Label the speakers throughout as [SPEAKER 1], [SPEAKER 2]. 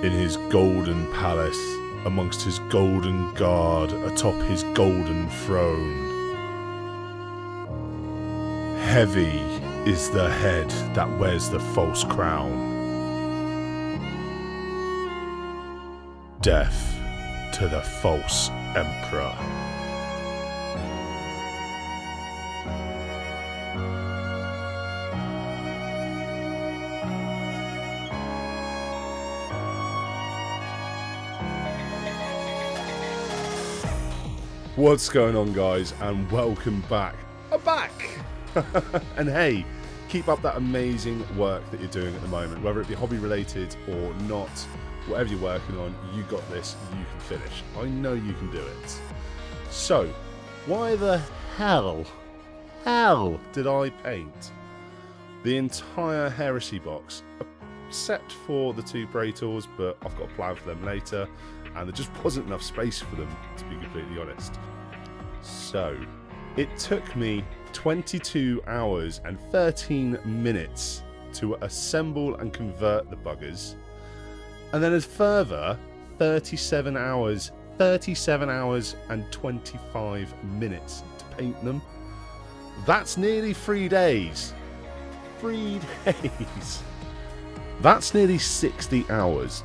[SPEAKER 1] in his golden palace, amongst his golden guard, atop his golden throne. Heavy is the head that wears the false crown. Death to the false emperor. What's going on, guys, and welcome back. I'm back! And hey, keep up that amazing work that you're doing at the moment, whether it be hobby related or not. Whatever you're working on, you got this, you can finish. I know you can do it. So, why the hell did I paint the entire Heresy box, except for the two Praetors, but I've got a plan for them later, and there just wasn't enough space for them, to be completely honest. So, it took me 22 hours and 13 minutes to assemble and convert the buggers, and then a further 37 hours and 25 minutes to paint them. That's nearly 3 days. 3 days. That's nearly 60 hours.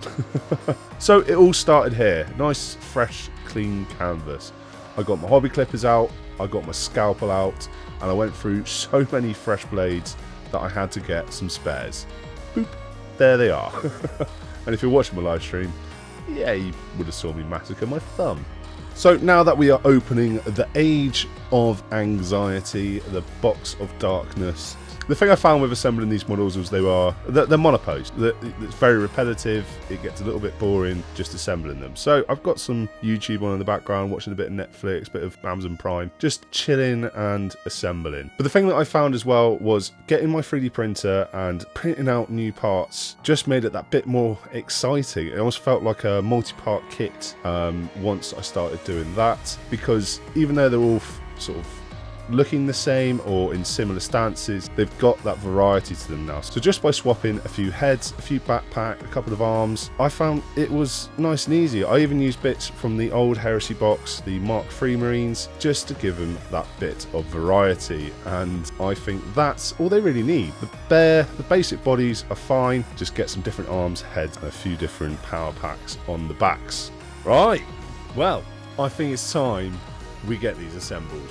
[SPEAKER 1] So it all started here. Nice, fresh, clean canvas. I got my hobby clippers out, I got my scalpel out, and I went through so many fresh blades that I had to get some spares. Boop. There they are. And if you're watching my live stream, yeah, you would have saw me massacre my thumb. So now that we are opening the Age of Anxiety, the Box of Darkness, the thing I found with assembling these models was they're monoposed. It's very repetitive, it gets a little bit boring just assembling them. So I've got some YouTube on in the background, watching a bit of Netflix, a bit of Amazon Prime, just chilling and assembling. But the thing that I found as well was getting my 3D printer and printing out new parts just made it that bit more exciting. It almost felt like a multi-part kit once I started doing that, because even though they're all sort of looking the same or in similar stances, they've got that variety to them now. So just by swapping a few heads, a few backpack, a couple of arms, I found it was nice and easy. I even used bits from the old Heresy box, the Mark III Marines, just to give them that bit of variety, and I think that's all they really need. The basic bodies are fine, just get some different arms, heads, and a few different power packs on the backs. Right, well, I think it's time we get these assembled.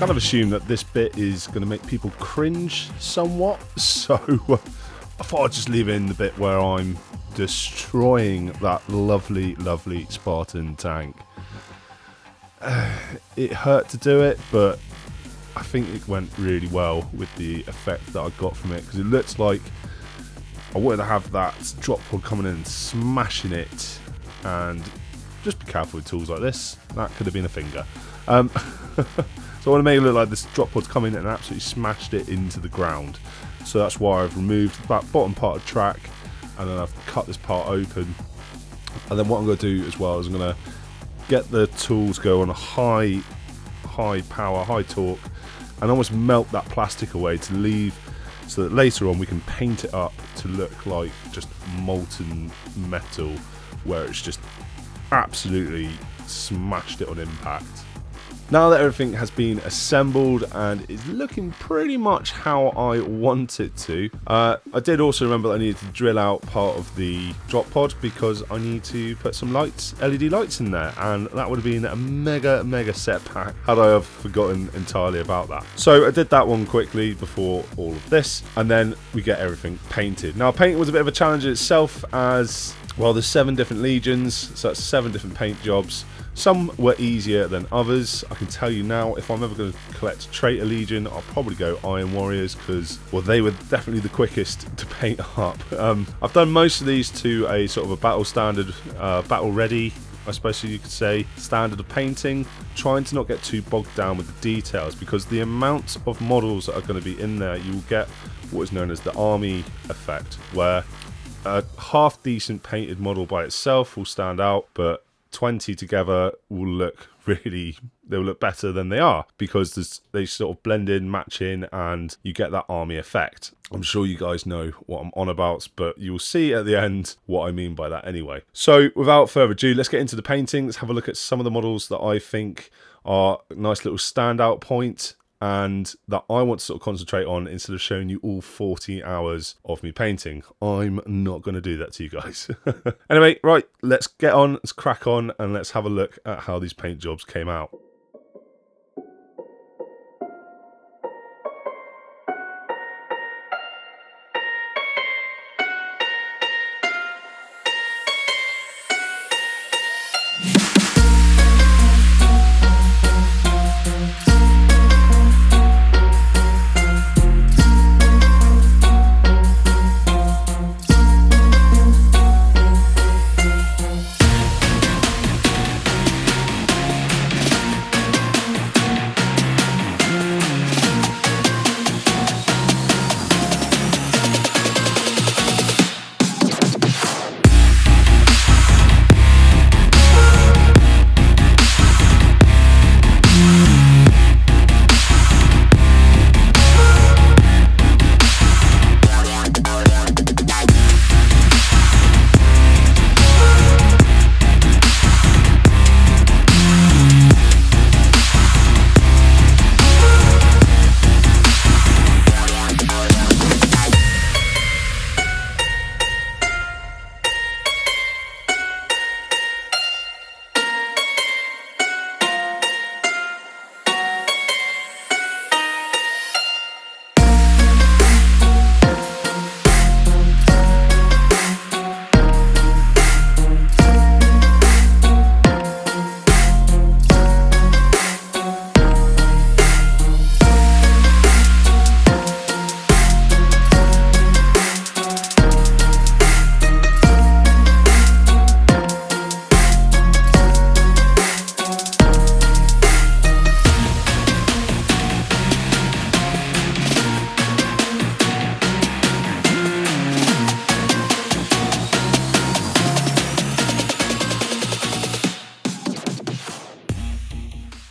[SPEAKER 1] kind of assume that this bit is going to make people cringe somewhat, so I thought I'd just leave in the bit where I'm destroying that lovely, lovely Spartan tank. It hurt to do it, but I think it went really well with the effect that I got from it, because it looks like I wanted to have that drop pod coming in and smashing it, and just be careful with tools like this. That could have been a finger. So I want to make it look like this drop pod's come in and absolutely smashed it into the ground. So that's why I've removed that bottom part of the track, and then I've cut this part open. And then what I'm going to do as well is I'm going to get the tools go on a high power, high torque, and almost melt that plastic away to leave, so that later on we can paint it up to look like just molten metal, where it's just absolutely smashed it on impact. Now that everything has been assembled and is looking pretty much how I want it to, I did also remember that I needed to drill out part of the drop pod, because I need to put some lights, LED lights in there, and that would have been a mega setback had I have forgotten entirely about that. So I did that one quickly before all of this, and then we get everything painted. Now painting was a bit of a challenge in itself, as well, there's 7 different legions, so that's 7 different paint jobs. Some were easier than others. I can tell you now, if I'm ever going to collect Traitor Legion, I'll probably go Iron Warriors, because, well, they were definitely the quickest to paint up. I've done most of these to a sort of a battle standard, battle ready, I suppose you could say, standard of painting, trying to not get too bogged down with the details, because the amount of models that are going to be in there, you will get what is known as the army effect, where a half decent painted model by itself will stand out, but 20 together will look they'll look better than they are, because they sort of blend in, match in, and you get that army effect. I'm sure you guys know what I'm on about, but you'll see at the end what I mean by that anyway. So without further ado, let's get into the painting. Let's have a look at some of the models that I think are a nice little standout point, and that I want to sort of concentrate on, instead of showing you all 40 hours of me painting. I'm not going to do that to you guys. Anyway, right, let's get on, let's crack on, and let's have a look at how these paint jobs came out.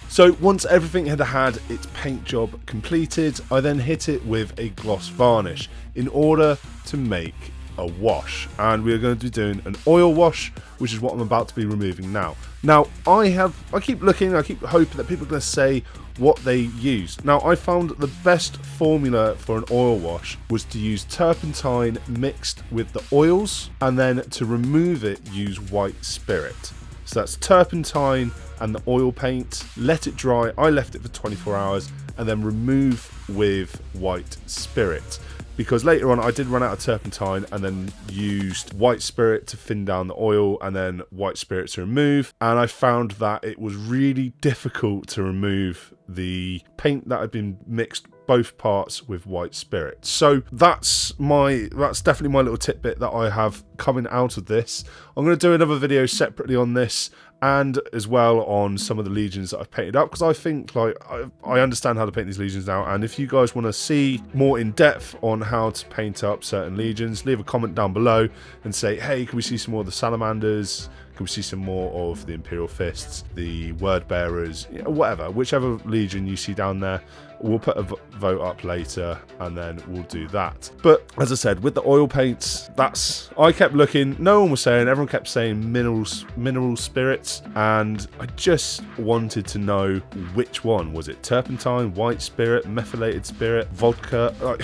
[SPEAKER 1] So once everything had its paint job completed, I then hit it with a gloss varnish in order to make a wash, and we're going to be doing an oil wash, which is what I'm about to be removing now. Now I keep looking, I keep hoping that people are going to say what they use. Now I found the best formula for an oil wash was to use turpentine mixed with the oils, and then to remove it use white spirit. So that's turpentine and the oil paint, let it dry. I left it for 24 hours and then remove with white spirit. because later on I did run out of turpentine and then used white spirit to thin down the oil and then white spirit to remove, and I found that it was really difficult to remove the paint that had been mixed both parts with white spirit. So that's definitely my little tidbit that I have coming out of this. I'm going to do another video separately on this, and as well on some of the legions that I've painted up, because I think like I understand how to paint these legions now. And if you guys want to see more in depth on how to paint up certain legions, leave a comment down below and say, hey, can we see some more of the salamanders? Can we see some more of the Imperial Fists, the Word Bearers, whatever, whichever legion you see down there. We'll put a vote up later and then we'll do that. But as I said, with the oil paints, I kept looking, no one was saying, everyone kept saying mineral spirits, and I just wanted to know which one. Was it turpentine, white spirit, methylated spirit, vodka? Like,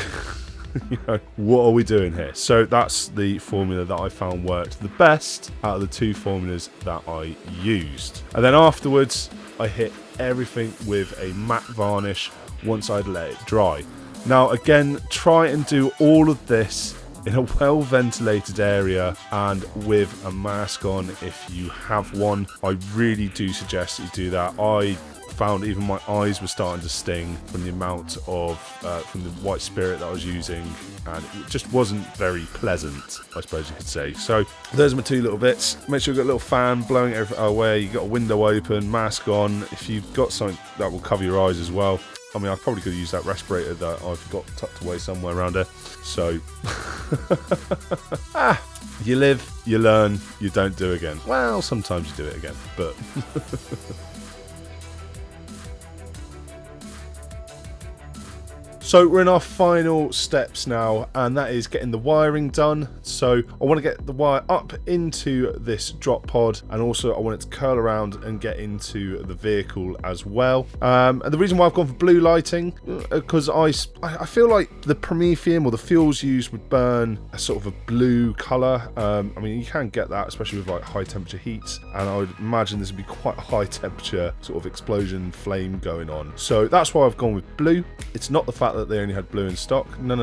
[SPEAKER 1] you know, what are we doing here? So that's the formula that I found worked the best out of the two formulas that I used. And then afterwards, I hit everything with a matte varnish once I'd let it dry. Now again, try and do all of this in a well ventilated area and with a mask on if you have one. I really do suggest that you do that. I found even my eyes were starting to sting from the amount of from the white spirit that I was using, and it just wasn't very pleasant, I suppose you could say. So those are my two little bits. Make sure you've got a little fan blowing everything away, you've got a window open, mask on. If you've got something that will cover your eyes as well, I mean, I probably could use that respirator that I've got tucked away somewhere around here. So, you live, you learn, you don't do again. Well, sometimes you do it again, but... So we're in our final steps now, and that is getting the wiring done. So I want to get the wire up into this drop pod, and also I want it to curl around and get into the vehicle as well. And the reason why I've gone for blue lighting, because I feel like the promethium or the fuels used would burn a sort of a blue colour. I mean, you can get that, especially with like high temperature heats, and I would imagine this would be quite a high temperature sort of explosion flame going on. So that's why I've gone with blue. It's not the fact that they only had blue in stock. No.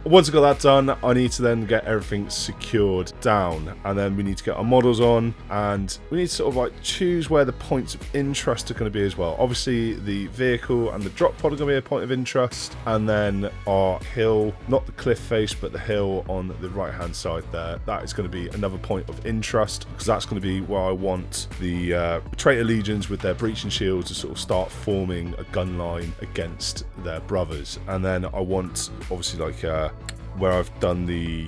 [SPEAKER 1] Once I've got that done, I need to then get everything secured down, and then we need to get our models on, and we need to sort of like choose where the points of interest are going to be as well. Obviously the vehicle and the drop pod are going to be a point of interest, and then our hill, not the cliff face but the hill on the right hand side there, that is going to be another point of interest, because that's going to be where I want the traitor legions with their breaching shields to sort of start forming a gun line against their brothers. And then I want obviously like where I've done the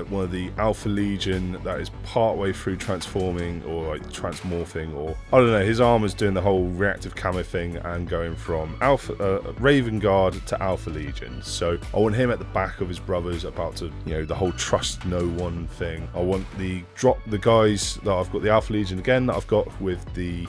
[SPEAKER 1] one of the Alpha Legion that is partway through transforming or like transmorphing, or I don't know, his armor's doing the whole reactive camo thing and going from Alpha Raven Guard to Alpha Legion. So I want him at the back of his brothers, about to, you know, the whole trust no one thing. I want the guys that I've got, the Alpha Legion again that I've got with the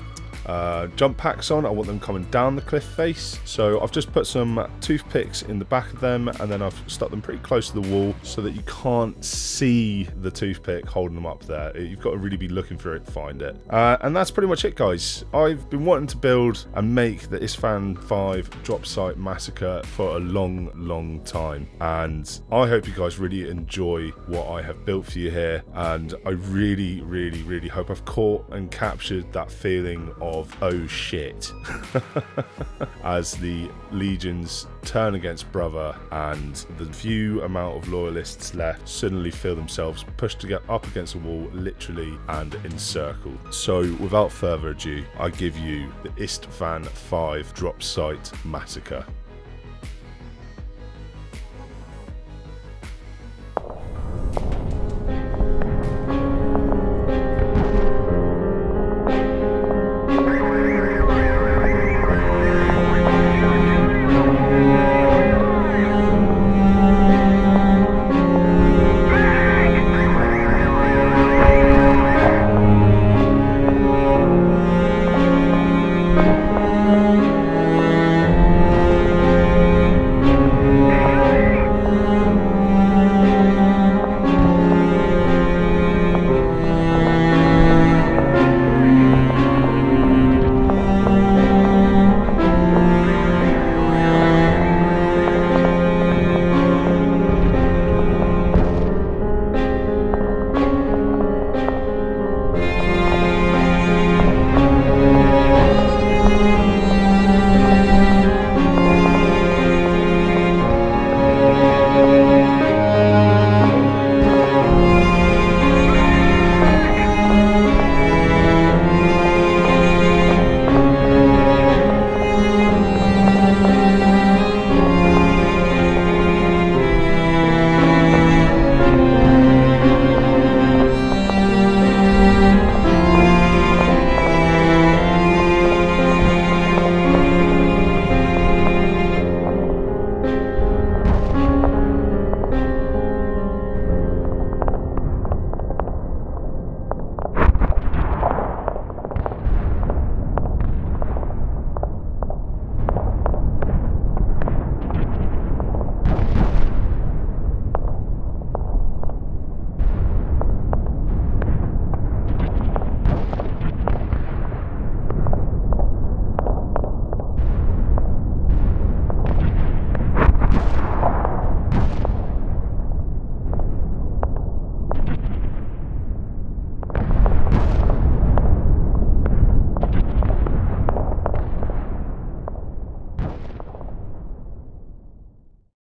[SPEAKER 1] jump packs on. I want them coming down the cliff face, so I've just put some toothpicks in the back of them, and then I've stuck them pretty close to the wall so that you can't see the toothpick holding them up there. You've got to really be looking for it to find it, and that's pretty much it, guys. I've been wanting to build and make the Istvaan V Drop site massacre for a long time, and I hope you guys really enjoy what I have built for you here, and I really hope I've caught and captured that feeling of oh shit as the legions turn against brother and the few amount of loyalists left suddenly feel themselves pushed to get up against a wall, literally and encircled. So without further ado, I give you the Istvaan V Drop site massacre.